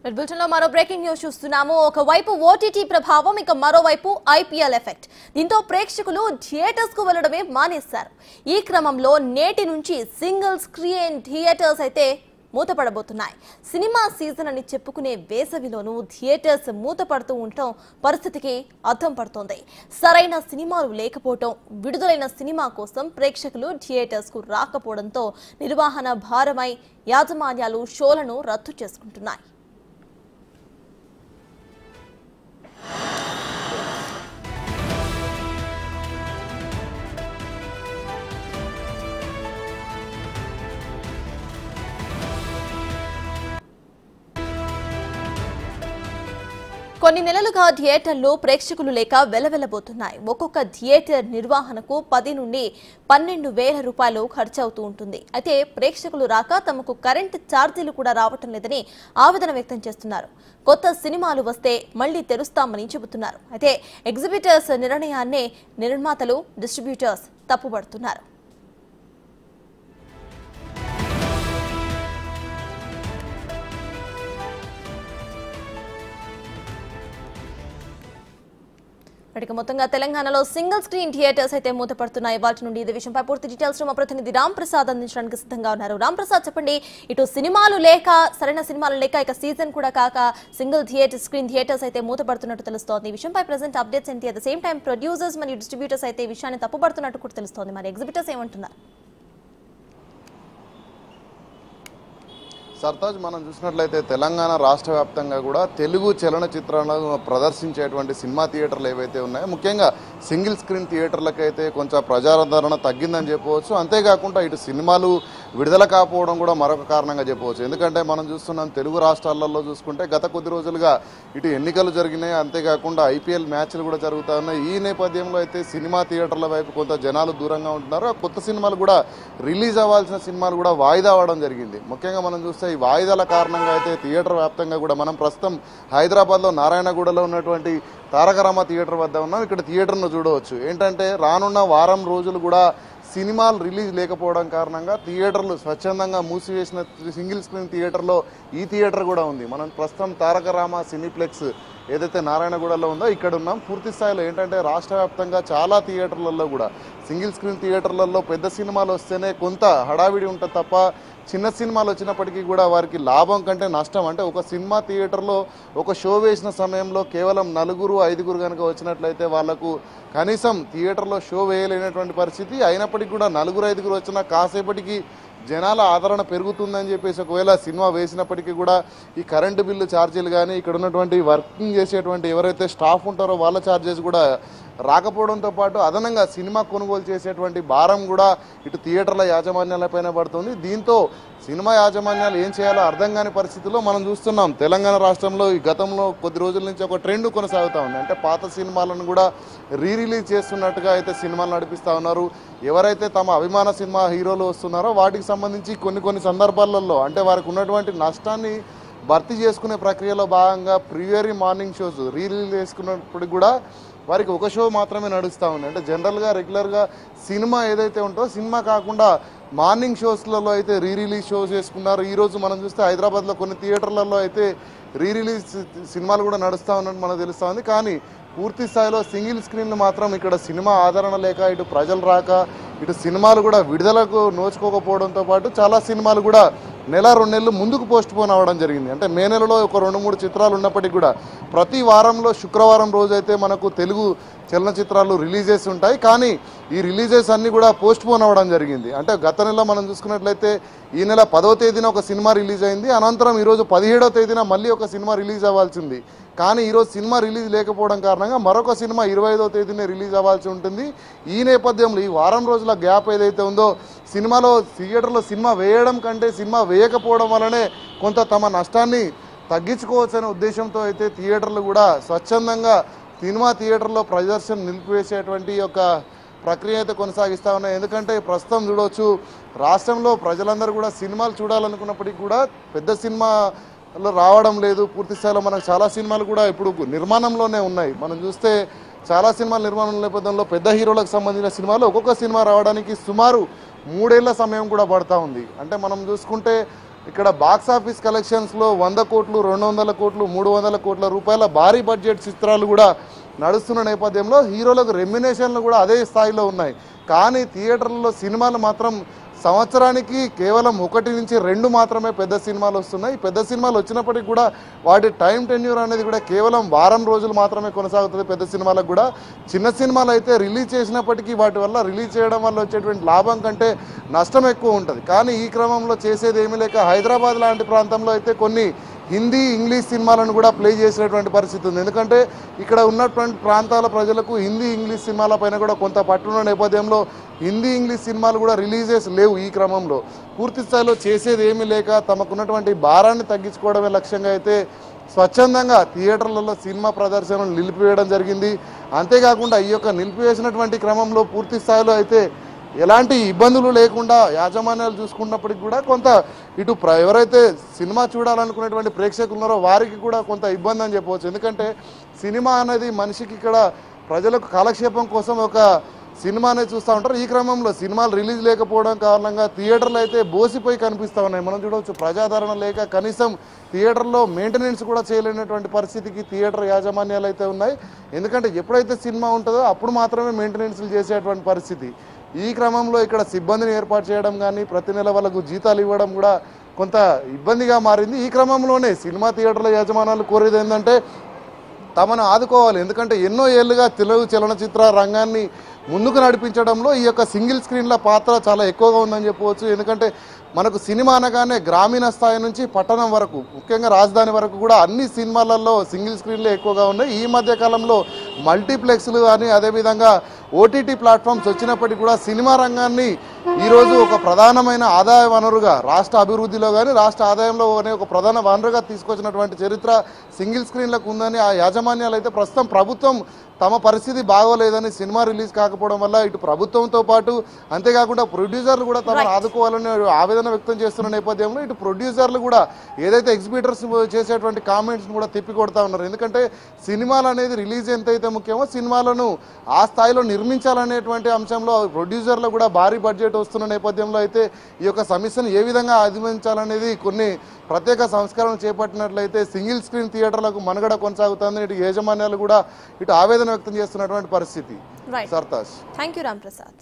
బులెటిన్లో మరో breaking news చూస్తున్నాము. ఒకవైపు ఓటీటీ ప్రభావం, ఇక మరోవైపు ఐపీఎల్ ఎఫెక్ట్. దీంతో ప్రేక్షకులు థియేటర్స్ కు వెళ్లడమే మానేశారు. ఈ క్రమంలో నేటి నుంచి సింగిల్ స్క్రీన్ థియేటర్స్ అయితే మూతపడబోతున్నాయి. సినిమా సీజన్ అని చెప్పుకునే వేసవిలోనూ థియేటర్స్ మూతపడుతూ ఉండటం పరిస్థితికి అద్దం పడుతోంది. సరైన సినిమాలు లేకపోవటం, విడుదలైన సినిమా కోసం ప్రేక్షకులు థియేటర్స్ కు రాకపోవడంతో నిర్వహణ భారమై యాజమాన్యాలు షోలను రద్దు చేసుకుంటున్నాయి. కొన్ని నెలలుగా థియేటర్లు ప్రేక్షకులు లేక వెలవెలబోతున్నాయి. ఒక్కొక్క థియేటర్ నిర్వహణకు 10 నుండి 12,000 రూపాయలు ఖర్చవుతూ ఉంటుంది. అయితే ప్రేక్షకులు రాక తమకు కరెంటు ఛార్జీలు కూడా రావటం లేదని ఆవేదన వ్యక్తం చేస్తున్నారు. కొత్త సినిమాలు వస్తే మళ్లీ తెరుస్తామని చెబుతున్నారు. అయితే ఎగ్జిబిటర్స్ నిర్ణయాన్నే నిర్మాతలు, డిస్ట్రిబ్యూటర్స్ తప్పుపడుతున్నారు. మొత్తంగా తెలంగాణలో సింగిల్ స్క్రీన్ థియేటర్స్ అయితే మూతపడుతున్నాయి. వాటి నుండి ఇదే విషయంపై పూర్తి డీటెయిల్స్ మా ప్రతినిధి రామ్ ప్రసాద్ అందించడానికి సిద్ధంగా ఉన్నారు. రామ్ ప్రసాద్, చెప్పండి, ఇటు సినిమాలు లేక, సరైన సినిమాలు లేక, ఇక సీజన్ కూడా కాక సింగిల్ స్క్రీన్ థియేటర్స్ అయితే మూతపడుతున్నట్టు తెలుస్తోంది. ఈ విషయంపై ప్రెజెంట్ అప్డేట్స్ ఏంటి? At the same time producers మరియు డిస్ట్రిబ్యూటర్స్ అయితే ఈ విషయాన్ని తప్పుపడుతున్నట్టు కూడా తెలుస్తోంది. మరి ఎగ్జిబిటర్స్ ఏమంటున్నారు? సర్తాజ్, మనం చూసినట్లయితే తెలంగాణ రాష్ట్ర వ్యాప్తంగా కూడా తెలుగు చలనచిత్రాలను ప్రదర్శించేటువంటి సినిమా థియేటర్లు ఏవైతే ఉన్నాయో, ముఖ్యంగా సింగిల్ స్క్రీన్ థియేటర్లకైతే కొంచెం ప్రజాదరణ తగ్గిందని చెప్పవచ్చు. అంతేకాకుండా ఇటు సినిమాలు విడుదల కాకపోవడం కూడా మరొక కారణంగా చెప్పవచ్చు. ఎందుకంటే మనం చూస్తున్నాం, తెలుగు రాష్ట్రాలలో చూసుకుంటే గత కొద్ది రోజులుగా ఇటు ఎన్నికలు జరిగినాయి, అంతేకాకుండా ఐపీఎల్ మ్యాచ్లు కూడా జరుగుతూ ఉన్నాయి. ఈ నేపథ్యంలో అయితే సినిమా థియేటర్ల వైపు కొంత జనాలు దూరంగా ఉంటున్నారు. కొత్త సినిమాలు కూడా రిలీజ్ అవ్వాల్సిన సినిమాలు కూడా వాయిదా అవ్వడం జరిగింది. ముఖ్యంగా మనం చూస్తే ఈ వాయిదాల కారణంగా అయితే థియేటర్ వ్యాప్తంగా కూడా మనం ప్రస్తుతం హైదరాబాద్లో నారాయణగూడలో ఉన్నటువంటి తారక రామ థియేటర్ వద్ద ఉన్నాం. ఇక్కడ థియేటర్ను చూడవచ్చు. ఏంటంటే రానున్న వారం రోజులు కూడా సినిమాలు రిలీజ్ లేకపోవడం కారణంగా థియేటర్లు స్వచ్ఛందంగా మూసివేసిన సింగిల్ స్క్రీన్ థియేటర్లో ఈ థియేటర్ కూడా ఉంది. మనం ప్రస్తుతం తారక రామ సినీప్లెక్స్ ఏదైతే నారాయణగూడలో ఉందో ఇక్కడ ఉన్నాం. పూర్తి స్థాయిలో ఏంటంటే రాష్ట్ర వ్యాప్తంగా చాలా థియేటర్లలో కూడా సింగిల్ స్క్రీన్ థియేటర్లలో పెద్ద సినిమాలు వస్తేనే కొంత హడావిడి ఉంటుంది తప్ప చిన్న సినిమాలు వచ్చినప్పటికీ కూడా వారికి లాభం కంటే నష్టం. అంటే ఒక సినిమా థియేటర్లో ఒక షో వేసిన సమయంలో కేవలం 4-5 కనుక వచ్చినట్లయితే వాళ్లకు కనీసం థియేటర్లో షో వేయలేనటువంటి పరిస్థితి. అయినప్పటికీ కూడా 4-5 వచ్చినా కాసేపటికి జనాల ఆదరణ పెరుగుతుందని చెప్పేసి ఒకవేళ సినిమా వేసినప్పటికీ కూడా ఈ కరెంటు బిల్లు ఛార్జీలు కానీ ఇక్కడ ఉన్నటువంటి వర్కింగ్ చేసేటువంటి ఎవరైతే స్టాఫ్ ఉంటారో వాళ్ళ ఛార్జెస్ కూడా రాకపోవడంతో పాటు అదనంగా సినిమా కొనుగోలు చేసేటువంటి భారం కూడా ఇటు థియేటర్ల యాజమాన్యాలపైన పడుతుంది. దీంతో సినిమా యాజమాన్యాలు ఏం చేయాలో అర్థం కాని పరిస్థితుల్లో మనం చూస్తున్నాం. తెలంగాణ రాష్ట్రంలో ఈ గతంలో కొద్ది రోజుల నుంచి ఒక ట్రెండ్ కొనసాగుతూ ఉంది. అంటే పాత సినిమాలను కూడా రిలీజ్ చేస్తున్నట్టుగా అయితే సినిమాలు నడిపిస్తూ ఉన్నారు. ఎవరైతే తమ అభిమాన సినిమా హీరోలు వస్తున్నారో వాటికి సంబంధించి కొన్ని సందర్భాలలో అంటే వారికి ఉన్నటువంటి నష్టాన్ని భర్తీ చేసుకునే ప్రక్రియలో భాగంగా ప్రీవియరీ మార్నింగ్ షోస్ రిలీజ్ చేసుకున్నప్పుడు కూడా వారికి ఒక షో మాత్రమే నడుస్తూ ఉంది. అంటే జనరల్గా రెగ్యులర్గా సినిమా ఏదైతే ఉంటుందో సినిమా కాకుండా మార్నింగ్ షోస్లలో అయితే రిలీజ్ షోస్ చేసుకున్నారు. ఈరోజు మనం చూస్తే హైదరాబాద్లో కొన్ని థియేటర్లలో అయితే రిలీజ్ సినిమాలు కూడా నడుస్తూ ఉన్నట్టు మనకు తెలుస్తూ ఉంది. కానీ పూర్తి స్థాయిలో సింగిల్ స్క్రీన్లు మాత్రం ఇక్కడ సినిమా ఆదరణ లేక, ఇటు ప్రజలు రాక, ఇటు సినిమాలు కూడా విడుదలకు నోచుకోకపోవడంతో పాటు చాలా సినిమాలు కూడా 1-2 నెలలు ముందుకు పోస్ట్ పోన్ అవ్వడం జరిగింది. అంటే మే నెలలో ఒక 2-3 చిత్రాలు ఉన్నప్పటికీ కూడా ప్రతి వారంలో శుక్రవారం రోజైతే మనకు తెలుగు చలనచిత్రాలు రిలీజెస్ ఉంటాయి. కానీ ఈ రిలీజెస్ అన్నీ కూడా పోస్ట్ పోన్ అవ్వడం జరిగింది. అంటే గత నెల మనం చూసుకున్నట్లయితే ఈ నెల 10వ తేదీన ఒక సినిమా రిలీజ్ అయింది. అనంతరం ఈరోజు 17వ తేదీన మళ్ళీ ఒక సినిమా రిలీజ్ అవ్వాల్సింది. కానీ ఈరోజు సినిమా రిలీజ్ లేకపోవడం కారణంగా మరొక సినిమా 25వ తేదీనే రిలీజ్ అవ్వాల్సి ఉంటుంది. ఈ నేపథ్యంలో ఈ వారం రోజుల గ్యాప్ ఏదైతే ఉందో సినిమాలో థియేటర్లో సినిమా వేయడం కంటే సినిమా వేయకపోవడం వల్లనే కొంత తమ నష్టాన్ని తగ్గించుకోవచ్చనే ఉద్దేశంతో అయితే థియేటర్లు కూడా స్వచ్ఛందంగా సినిమా థియేటర్లో ప్రదర్శన నిలిపివేసేటువంటి ఒక ప్రక్రియ అయితే కొనసాగిస్తూ ఉన్నాయి. ఎందుకంటే ప్రస్తుతం చూడవచ్చు, రాష్ట్రంలో ప్రజలందరూ కూడా సినిమాలు చూడాలనుకున్నప్పటికీ కూడా పెద్ద సినిమాలో రావడం లేదు. పూర్తి స్థాయిలో మనకు చాలా సినిమాలు కూడా ఇప్పుడు నిర్మాణంలోనే ఉన్నాయి. మనం చూస్తే చాలా సినిమాల నిర్మాణం నేపథ్యంలో పెద్ద హీరోలకు సంబంధించిన సినిమాలు ఒక్కొక్క సినిమా రావడానికి సుమారు 3 ఏళ్ల సమయం కూడా పడతా ఉంది. అంటే మనం చూసుకుంటే ఇక్కడ బాక్స్ ఆఫీస్ కలెక్షన్స్లో 100 కోట్లు 200 కోట్లు 300 కోట్ల రూపాయల భారీ బడ్జెట్ చిత్రాలు కూడా నడుస్తున్న నేపథ్యంలో హీరోలకు రెమ్యునేషన్లు కూడా అదే స్థాయిలో ఉన్నాయి. కానీ థియేటర్లలో సినిమాలు మాత్రం సంవత్సరానికి కేవలం 1 నుంచి 2 మాత్రమే పెద్ద సినిమాలు వస్తున్నాయి. పెద్ద సినిమాలు వచ్చినప్పటికీ కూడా వాటి టైం టెన్యూర్ అనేది కూడా కేవలం వారం రోజులు మాత్రమే కొనసాగుతుంది. పెద్ద సినిమాలకు కూడా చిన్న సినిమాలు అయితే రిలీజ్ చేసినప్పటికీ వాటి వల్ల రిలీజ్ చేయడం వల్ల వచ్చేటువంటి లాభం కంటే నష్టం ఎక్కువ ఉంటుంది. కానీ ఈ క్రమంలో చేసేది ఏమీ లేక హైదరాబాద్ లాంటి ప్రాంతంలో అయితే కొన్ని హిందీ ఇంగ్లీష్ సినిమాలను కూడా ప్లే చేసినటువంటి పరిస్థితి ఉంది. ఎందుకంటే ఇక్కడ ఉన్నటువంటి ప్రాంతాల ప్రజలకు హిందీ ఇంగ్లీష్ సినిమాల పైన కూడా కొంత పట్టున్న నేపథ్యంలో హిందీ ఇంగ్లీష్ సినిమాలు కూడా రిలీజెస్ లేవు. ఈ క్రమంలో పూర్తి స్థాయిలో చేసేది ఏమీ లేక తమకున్నటువంటి భారాన్ని తగ్గించుకోవడమే లక్ష్యంగా అయితే స్వచ్ఛందంగా థియేటర్లలో సినిమా ప్రదర్శనలు నిలిపివేయడం జరిగింది. అంతేకాకుండా ఈ యొక్క నిలిపివేసినటువంటి క్రమంలో పూర్తి స్థాయిలో అయితే ఎలాంటి ఇబ్బందులు లేకుండా యాజమాన్యాలు చూసుకున్నప్పటికీ కూడా కొంత ఇటు ఎవరైతే సినిమా చూడాలనుకునేటువంటి ప్రేక్షకులు ఉన్నారో వారికి కూడా కొంత ఇబ్బంది అని చెప్పవచ్చు. ఎందుకంటే సినిమా అనేది మనిషికి ఇక్కడ ప్రజలకు కాలక్షేపం కోసం ఒక సినిమా అనేది చూస్తూ ఉంటారు. ఈ క్రమంలో సినిమాలు రిలీజ్ లేకపోవడం కారణంగా థియేటర్లు అయితే బోసిపోయి కనిపిస్తూ ఉన్నాయి. మనం చూడవచ్చు ప్రజాదరణ లేక కనీసం థియేటర్లో మెయింటెనెన్స్ కూడా చేయలేనటువంటి పరిస్థితికి థియేటర్ యాజమాన్యాలు అయితే ఉన్నాయి. ఎందుకంటే ఎప్పుడైతే సినిమా ఉంటుందో అప్పుడు మాత్రమే మెయింటెనెన్స్లు చేసేటువంటి పరిస్థితి. ఈ క్రమంలో ఇక్కడ సిబ్బందిని ఏర్పాటు చేయడం కానీ ప్రతి నెల వాళ్ళకు జీతాలు ఇవ్వడం కూడా కొంత ఇబ్బందిగా మారింది. ఈ క్రమంలోనే సినిమా థియేటర్ల యాజమాన్యాలు కోరేది ఏంటంటే తమను ఆదుకోవాలి. ఎందుకంటే ఎన్నో ఏళ్లుగా తెలుగు చలనచిత్ర రంగాన్ని ముందుకు నడిపించడంలో ఈ యొక్క సింగిల్ స్క్రీన్ల పాత్ర చాలా ఎక్కువగా ఉందని చెప్పవచ్చు. ఎందుకంటే మనకు సినిమా అనగానే గ్రామీణ స్థాయి నుంచి పట్టణం వరకు ముఖ్యంగా రాజధాని వరకు కూడా అన్ని సినిమాలలో సింగిల్ స్క్రీన్లే ఎక్కువగా ఉన్నాయి. ఈ మధ్య కాలంలో మల్టీప్లెక్స్లు కానీ అదేవిధంగా ఓటీటీ ప్లాట్ఫామ్స్ వచ్చినప్పటికీ కూడా సినిమా రంగాన్ని ఈరోజు ఒక ప్రధానమైన ఆదాయ వనరుగా రాష్ట్ర అభివృద్ధిలో కానీ రాష్ట్ర ఆదాయంలో ఒక ప్రధాన వనరుగా తీసుకొచ్చినటువంటి చరిత్ర సింగిల్ స్క్రీన్లకు ఉందని ఆ యాజమాన్యాలు అయితే ప్రస్తుతం ప్రభుత్వం తమ పరిస్థితి బాగోలేదని సినిమా రిలీజ్ కాకపోవడం వల్ల ఇటు ప్రభుత్వంతో పాటు అంతేకాకుండా ప్రొడ్యూసర్లు కూడా తమను ఆదుకోవాలని ఆవేదన వ్యక్తం చేస్తున్న నేపథ్యంలో ఇటు ప్రొడ్యూసర్లు కూడా ఏదైతే ఎగ్జిబిటర్స్ చేసేటువంటి కామెంట్స్ కూడా తిప్పికొడతా ఉన్నారు. ఎందుకంటే సినిమాలు అనేది రిలీజ్ ఎంతైతే ముఖ్యమో సినిమాలను ఆ స్థాయిలో నిర్మించాలనేటువంటి అంశంలో ప్రొడ్యూసర్లు కూడా భారీ బడ్జెట్ వస్తున్న నేపథ్యంలో అయితే ఈ యొక్క సమస్యను ఏ విధంగా అధిగమించాలనేది కొన్ని ప్రత్యేక సంస్కరణలు చేపట్టినట్లయితే సింగిల్ స్క్రీన్ థియేటర్లకు మనుగడ కొనసాగుతుంది. ఇటు యాజమాన్యాలు కూడా ఇటు ఆవేదన వ్యక్తం చేస్తున్నటువంటి పరిస్థితి. Right. Sartaj. Thank you Ram Prasad.